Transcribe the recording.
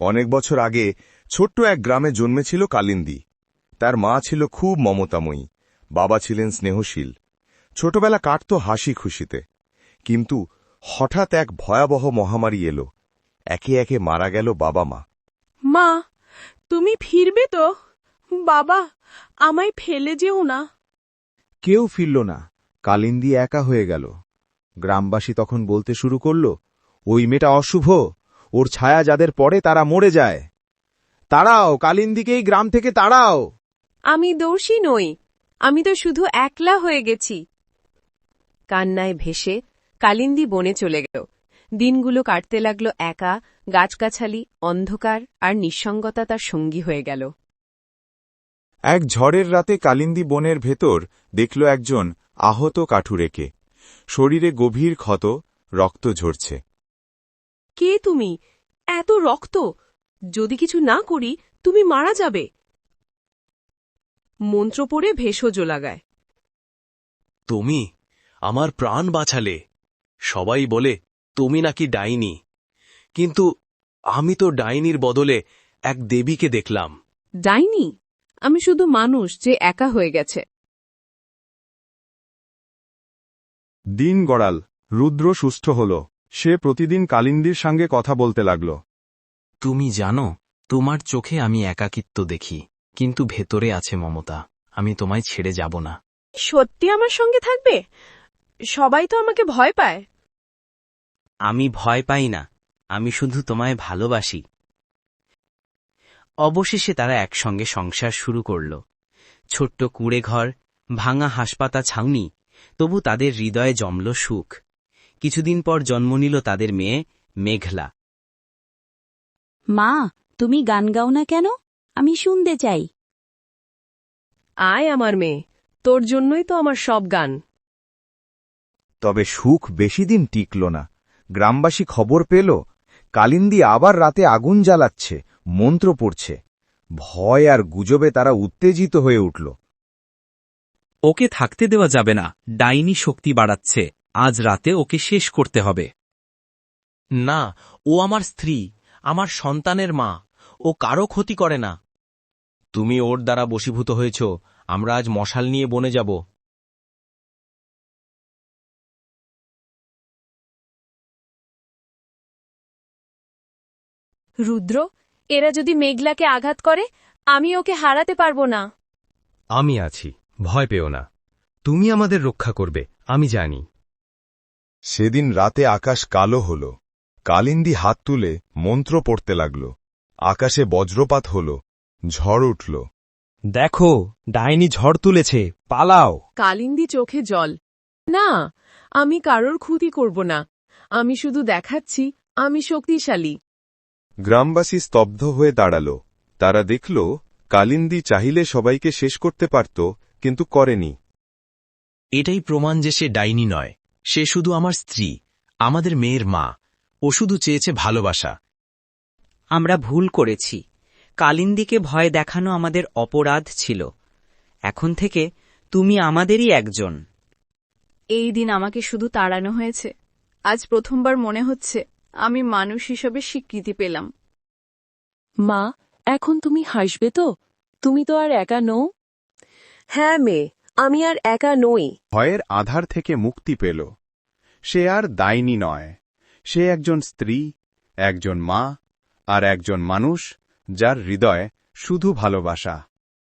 অনেক বছর আগে ছোট্ট এক গ্রামে জন্মেছিল কালিন্দী। তার মা ছিল খুব মমতাময়ী, বাবা ছিলেন স্নেহশীল। ছোটবেলা কাটত হাসি খুশিতে। কিন্তু হঠাৎ এক ভয়াবহ মহামারী এলো। একে একে মারা গেল বাবা মা। মা, তুমি ফিরবে তো? বাবা, আমায় ফেলে যেও না। কেউ ফিরল না। কালিন্দী একা হয়ে গেল। গ্রামবাসী তখন বলতে শুরু করল, ওই মেয়েটা অশুভ, ওর ছায়া যাদের পড়ে তারা মরে যায়। তাড়াও, কালিন্দীকেই গ্রাম থেকে তাড়াও। আমি দোষী নই, আমি তো শুধু একলা হয়ে গেছি। কান্নায় ভেসে কালিন্দী বনে চলে গেল। দিনগুলো কাটতে লাগলো একা, গাছগাছালি, অন্ধকার আর নিঃসঙ্গতা তার সঙ্গী হয়ে গেল। এক ঝড়ের রাতে কালিন্দী বনের ভেতর দেখল একজন আহত কাঠুরেকে। শরীরে গভীর ক্ষত, রক্ত ঝরছে। কে তুমি? এত রক্ত! যদি কিছু না করি তুমি মারা যাবে। মন্ত্র পড়ে ভেষজ লাগায়। তুমি আমার প্রাণ বাঁচালে। সবাই বলে তুমি নাকি ডাইনি, কিন্তু আমি তো ডাইনির বদলে এক দেবীকে দেখলাম। ডাইনি? আমি শুধু মানুষ যে একা হয়ে গেছে। দিন গড়াল, রুদ্র সুস্থ হল। সে প্রতিদিন কালিন্দীর সঙ্গে কথা বলতে লাগল। তুমি জানো, তোমার চোখে আমি একাকিত্ব দেখি, কিন্তু ভেতরে আছে মমতা। আমি তোমায় ছেড়ে যাব না। সত্যি আমার সঙ্গে থাকবে? সবাই তো আমাকে ভয় পায়। আমি ভয় পাই না, আমি শুধু তোমায় ভালোবাসি। অবশেষে তারা একসঙ্গে সংসার শুরু করল। ছোট্ট কুঁড়ে ঘর, ভাঙা হাসপাতা ছাউনি, তবু তাদের হৃদয়ে জমল সুখ। কিছুদিন পর জন্ম নিল তাদের মেয়ে মেঘলা। মা, তুমি গান গাও না কেন? আমি শুনতে চাই। আয় আমার মেয়ে, তোর জন্যই তো আমার সব গান। তবে সুখ বেশি দিন টিকল না। গ্রামবাসী খবর পেল কালিন্দী আবার রাতে আগুন জ্বালাচ্ছে, মন্ত্র পড়ছে। ভয় আর গুজবে তারা উত্তেজিত হয়ে উঠল। ওকে থাকতে দেওয়া যাবে না, ডাইনি শক্তি বাড়াচ্ছে। আজ রাতে ওকে শেষ করতে হবে। না, ও আমার স্ত্রী, আমার সন্তানের মা। ও কারো ক্ষতি করে না। তুমি ওর দ্বারা বশীভূত হয়েছ। আমরা আজ মশাল নিয়ে বনে যাব। রুদ্র, এরা যদি মেঘলাকে আঘাত করে, আমি ওকে হারাতে পারব না। আমি আছি, ভয় পেও না। তুমি আমাদের রক্ষা করবে, আমি জানি। সেদিন রাতে আকাশ কালো হল। কালিন্দী হাত তুলে মন্ত্র পড়তে লাগল। আকাশে বজ্রপাত হল, ঝড় উঠল। দেখো, ডাইনি ঝড় তুলেছে, পালাও। কালিন্দী চোখে জল। না, আমি কারোর ক্ষতি করব না। আমি শুধু দেখাচ্ছি আমি শক্তিশালী। গ্রামবাসী স্তব্ধ হয়ে দাঁড়াল। তারা দেখল কালিন্দী চাইলে সবাইকে শেষ করতে পারত, কিন্তু করেনি। এটাই প্রমাণ যে সে ডাইনি নয়। সে শুধু আমার স্ত্রী, আমাদের মেয়ের মা। ও শুধু চেয়েছে ভালোবাসা। আমরা ভুল করেছি। কালিন্দীকে ভয় দেখানো আমাদের অপরাধ ছিল। এখন থেকে তুমি আমাদেরই একজন। এই দিন আমাকে শুধু তাড়ানো হয়েছে। আজ প্রথমবার মনে হচ্ছে আমি মানুষ হিসেবে স্বীকৃতি পেলাম। মা, এখন তুমি হাসবে তো? তুমি তো আর একা নও। হ্যাঁ মেয়ে, আমি আর একা নই। ভয়ের আধার থেকে মুক্তি পেল। সে আর ডাইনি নয়। সে একজন স্ত্রী, একজন মা আর একজন মানুষ, যার হৃদয়ে শুধু ভালোবাসা।